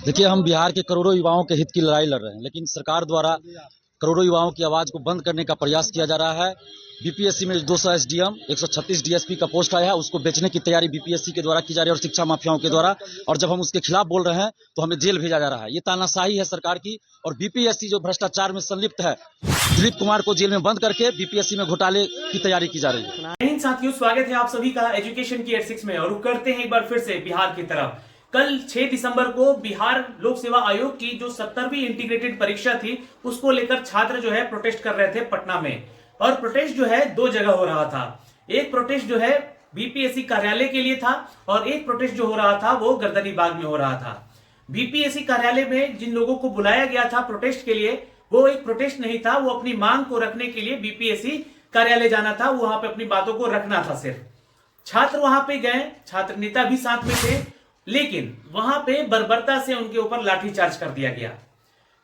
देखिए, हम बिहार के करोड़ों युवाओं के हित की लड़ाई लड़ रहे हैं, लेकिन सरकार द्वारा करोड़ों युवाओं की आवाज को बंद करने का प्रयास किया जा रहा है। बीपीएससी में 200 एसडीएम 136 डीएसपी का पोस्ट आया है, उसको बेचने की तैयारी बीपीएससी के द्वारा की जा रही है और शिक्षा माफियाओं के द्वारा। और जब हम उसके खिलाफ बोल रहे हैं तो हमें जेल भेजा जा रहा है। ये तानाशाही है सरकार की। और बीपीएससी जो भ्रष्टाचार में संलिप्त है, दिलीप कुमार को जेल में बंद करके बीपीएससी में घोटाले की तैयारी की जा रही है। साथियों, स्वागत है आप सभी का एजुकेशन की 86 में। और करते हैं एक बार फिर से बिहार की तरफ। कल 6 दिसंबर को बिहार लोक सेवा आयोग की जो 70वीं इंटीग्रेटेड परीक्षा थी, उसको लेकर छात्र जो है प्रोटेस्ट कर रहे थे पटना में। और प्रोटेस्ट जो है 2 जगह हो रहा था। एक प्रोटेस्ट जो है बीपीएससी कार्यालय के लिए था और एक प्रोटेस्ट जो हो रहा था वो गर्दनी बाग में हो रहा था। बीपीएससी कार्यालय में जिन लोगों को बुलाया गया था प्रोटेस्ट के लिए, वो एक प्रोटेस्ट नहीं था, वो अपनी मांग को रखने के लिए बीपीएससी कार्यालय जाना था, वहां पे अपनी बातों को रखना था। सिर्फ छात्र वहां पे गए, छात्र नेता भी साथ में थे, लेकिन वहां पे बर्बरता से उनके ऊपर लाठीचार्ज कर दिया गया।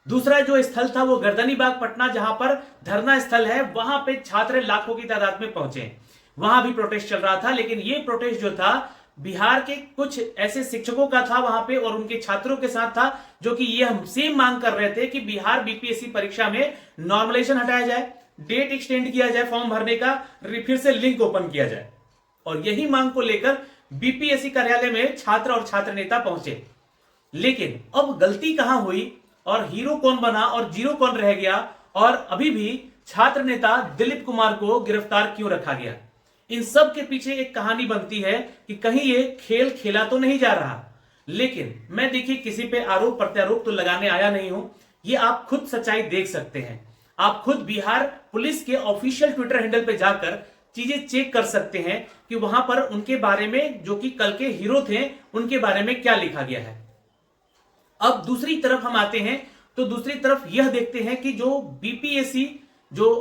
दूसरा जो स्थल था वो गर्दनी बाग पटना, जहां पर धरना स्थल है, वहां पे छात्र लाखों की तादाद में पहुंचे। वहां भी प्रोटेस्ट चल रहा था, लेकिन ये प्रोटेस्ट जो था बिहार के कुछ ऐसे शिक्षकों का था वहां पे और उनके छात्रों के साथ था, जो कि ये हम सेम मांग कर रहे थे कि बिहार बीपीएससी परीक्षा में नॉर्मलाइजेशन हटाया जाए, डेट एक्सटेंड किया जाए फॉर्म भरने का, फिर से लिंक ओपन किया जाए। और यही मांग को लेकर बीपीएससी कार्यालय में छात्र और छात्र नेता पहुंचे। लेकिन अब गलती कहां हुई और हीरो कौन बना और जीरो कौन रह गया, और अभी भी छात्र नेता दिलीप कुमार को गिरफ्तार क्यों रखा गया, इन सब के पीछे एक कहानी बनती है कि कहीं ये खेल खेला तो नहीं जा रहा। लेकिन मैं देखिए किसी पे आरोप प्रत्यारोप तो लगाने आया नहीं हूं, ये आप खुद सच्चाई देख सकते हैं। आप खुद बिहार पुलिस के ऑफिशियल ट्विटर हैंडल पे जाकर चीजें चेक कर सकते हैं कि वहां पर उनके बारे में, जो कि कल के हीरो थे, उनके बारे में क्या लिखा गया है। अब दूसरी तरफ हम आते हैं तो दूसरी तरफ यह देखते हैं कि जो बीपीएससी जो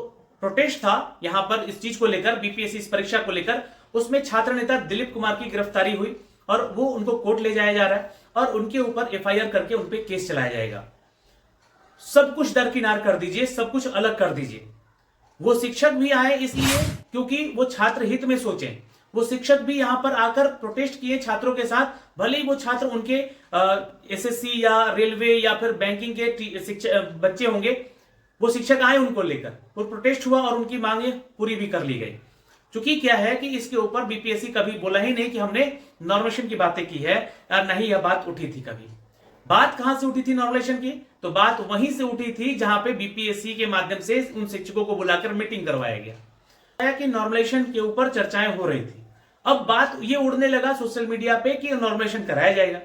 प्रोटेस्ट था यहां पर इस चीज को लेकर, बीपीएससी इस परीक्षा को लेकर, उसमें छात्र नेता दिलीप कुमार की गिरफ्तारी हुई और वो उनको कोर्ट ले जाया जा रहा है और उनके ऊपर एफआईआर करके उन पर केस चलाया जाएगा। सब कुछ दरकिनार कर दीजिए, सब कुछ अलग कर दीजिए। वो शिक्षक भी आए इसलिए क्योंकि वो छात्र हित में सोचे। वो शिक्षक भी यहां पर आकर प्रोटेस्ट किए छात्रों के साथ, भले ही वो छात्र उनके एसएससी या रेलवे या फिर बैंकिंग के बच्चे होंगे। वो शिक्षक आए उनको लेकर, वो प्रोटेस्ट हुआ और उनकी मांगे पूरी भी कर ली गई। चूंकि क्या है कि इसके ऊपर बीपीएससी कभी बोला ही नहीं कि हमने नॉर्मलाइजेशन की बातें की है, या नहीं यह बात उठी थी कभी। बात कहां से उठी थी नॉर्मलाइजेशन की? तो बात वहीं से उठी थी जहां पे बीपीएससी के माध्यम से उन शिक्षकों को बुलाकर मीटिंग करवाया गया कि नॉर्मलाइजेशन के ऊपर चर्चाएं हो रही थी। अब बात ये उड़ने लगा सोशल मीडिया पे कि नॉर्मलाइजेशन कराया जाएगा।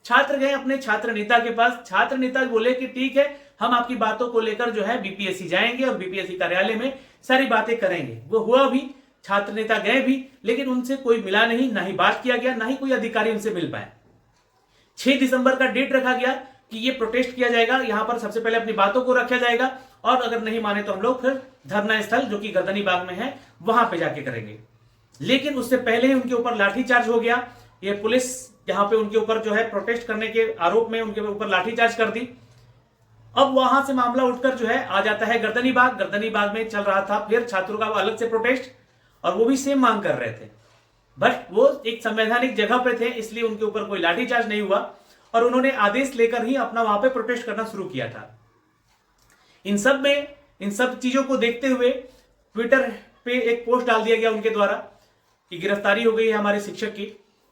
छात्र गए अपने छात्र नेता के पास, छात्र नेता बोले कि ठीक है, हम आपकी बातों को लेकर जो है बीपीएससी जाएंगे और बीपीएससी कार्यालय में सारी बातें करेंगे। वो हुआ भी, छात्र नेता गए भी, लेकिन उनसे कोई मिला नहीं, ना ही बात किया गया, ना ही कोई अधिकारी उनसे मिल पाए। 6 दिसंबर का डेट रखा गया कि ये प्रोटेस्ट किया जाएगा, यहां पर सबसे पहले अपनी बातों को रखा जाएगा और अगर नहीं माने तो हम लोग फिर धरना स्थल जो कि गर्दनी बाग में है वहां पे जाके करेंगे। लेकिन उससे पहले ही उनके ऊपर लाठीचार्ज हो गया। ये पुलिस यहां पे उनके ऊपर जो है प्रोटेस्ट करने के आरोप में उनके ऊपर लाठीचार्ज कर दी। अब वहां से मामला उठकर जो है आ जाता है गर्दनी बाग। गर्दनी बाग में चल रहा था फिर छात्रों का अलग से प्रोटेस्ट और वो भी सेम मांग कर रहे थे, बट वो एक संवैधानिक जगह पे थे इसलिए उनके ऊपर कोई लाठीचार्ज नहीं हुआ और उन्होंने आदेश लेकर ही अपना वहां पे प्रोटेस्ट करना शुरू किया था। इन सब चीजों को देखते हुए ट्विटर पे एक पोस्ट डाल दिया गया उनके द्वारा कि गिरफ्तारी हो गई है हमारे शिक्षक की।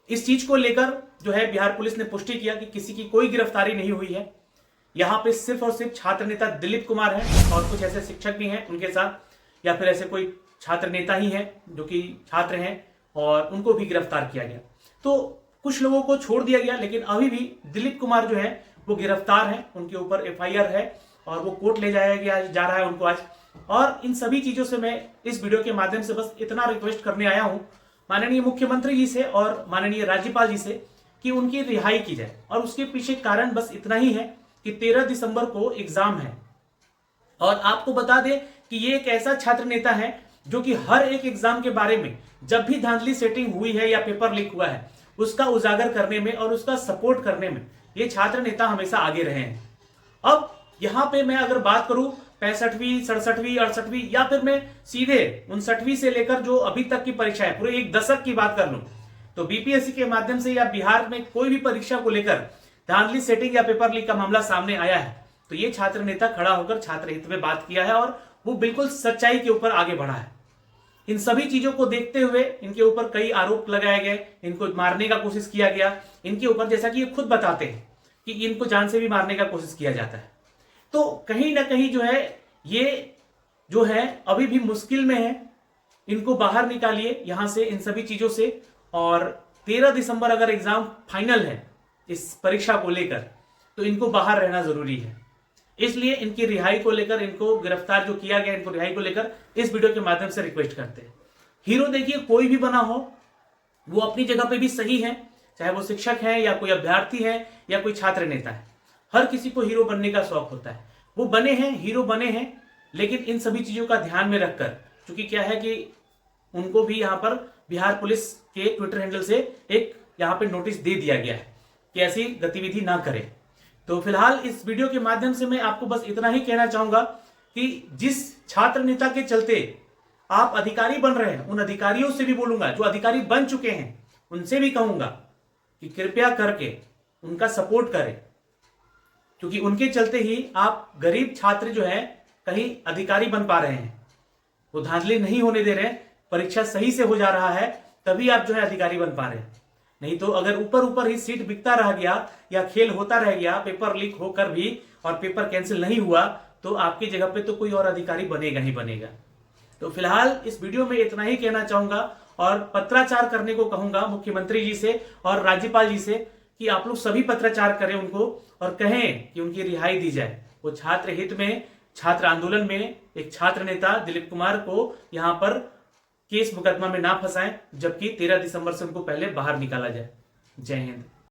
इस चीज को लेकर जो है बिहार पुलिस ने पुष्टि किया कि किसी की कोई गिरफ्तारी नहीं हुई है। यहां पे सिर्फ और सिर्फ छात्र नेता दिलीप कुमार है और कुछ ऐसे शिक्षक भी हैं उनके साथ, या फिर ऐसे कोई छात्र नेता ही हैं जो कि छात्र हैं और उनको भी गिरफ्तार किया गया। तो कुछ लोगों को छोड़ दिया गया, लेकिन अभी भी दिलीप कुमार जो है वो गिरफ्तार है, उनके ऊपर एफआईआर है और वो कोर्ट ले जाया गया जा रहा है उनको आज। और इन सभी चीजों से मैं इस वीडियो के माध्यम से बस इतना रिक्वेस्ट करने आया हूं माननीय मुख्यमंत्री जी से और माननीय राज्यपाल जी से कि उनकी रिहाई की जाए। और उसके पीछे कारण बस इतना ही है कि 13 दिसंबर को एग्जाम है और आपको बता दें कि ये एक ऐसा छात्र नेता है जो कि हर एक एग्जाम के बारे में जब भी धांधली सेटिंग हुई है या पेपर लीक हुआ है उसका उजागर करने में और उसका सपोर्ट करने में ये छात्र नेता हमेशा आगे रहे हैं। अब यहां पे मैं अगर बात करूं 65वीं, 67वीं, 68वीं या फिर मैं सीधे 59वीं से लेकर जो अभी तक की परीक्षा है पूरे एक दशक की बात कर लूं, तो बीपीएससी के माध्यम से या बिहार में कोई भी परीक्षा को लेकर धांधली सेटिंग या पेपर लीक का मामला सामने आया है तो ये छात्र नेता खड़ा होकर छात्र हित में बात किया है और वो बिल्कुल सच्चाई के ऊपर आगे बढ़ा है। इन सभी चीजों को देखते हुए इनके ऊपर कई आरोप लगाए गए, इनको मारने का कोशिश किया गया इनके ऊपर, जैसा कि ये खुद बताते हैं कि इनको जान से भी मारने का कोशिश किया जाता है। तो कहीं ना कहीं जो है ये जो है अभी भी मुश्किल में है, इनको बाहर निकालिए यहां से इन सभी चीजों से। और 13 दिसंबर अगर एग्जाम फाइनल है इस परीक्षा को लेकर तो इनको बाहर रहना जरूरी है। इसलिए इनकी रिहाई को लेकर, इनको गिरफ्तार जो किया गया, इनको रिहाई को लेकर इस वीडियो के माध्यम से रिक्वेस्ट करते हैं। हीरो देखिए कोई भी बना हो वो अपनी जगह पे भी सही है, चाहे वो शिक्षक है या कोई अभ्यर्थी है या कोई छात्र नेता है। हर किसी को हीरो बनने का शौक होता है, वो बने हैं, हीरो बने हैं। लेकिन इन सभी चीजों का ध्यान में रखकर, क्योंकि क्या है कि उनको भी यहाँ पर बिहार पुलिस के ट्विटर हैंडल से एक यहाँ पे नोटिस दे दिया गया है कि ऐसी गतिविधि ना करें। तो फिलहाल इस वीडियो के माध्यम से मैं आपको बस इतना ही कहना चाहूंगा कि जिस छात्र नेता के चलते आप अधिकारी बन रहे हैं, उन अधिकारियों से भी बोलूंगा, जो अधिकारी बन चुके हैं उनसे भी कहूंगा कि कृपया करके उनका सपोर्ट करें, क्योंकि उनके चलते ही आप गरीब छात्र जो है कहीं अधिकारी बन पा रहे हैं। वो धांधली नहीं होने दे रहे, परीक्षा सही से हो जा रहा है, तभी आप जो है अधिकारी बन पा रहे हैं। नहीं तो अगर ऊपर ऊपर ही सीट बिकता रह गया या खेल होता रह गया, पेपर लीक होकर भी और पेपर कैंसिल नहीं हुआ, तो आपकी जगह पे तो कोई और अधिकारी बनेगा ही बनेगा। तो फिलहाल इस वीडियो में इतना ही कहना चाहूंगा और पत्राचार करने को कहूंगा मुख्यमंत्री जी से और राज्यपाल जी से कि आप लोग सभी पत्राचार करें उनको और कहें कि उनकी रिहाई दी जाए। वो छात्र हित में, छात्र आंदोलन में एक छात्र नेता दिलीप कुमार को यहाँ पर केस मुकदमा में ना फंसाएं, जबकि 13 दिसंबर से उनको पहले बाहर निकाला जाए। जय हिंद।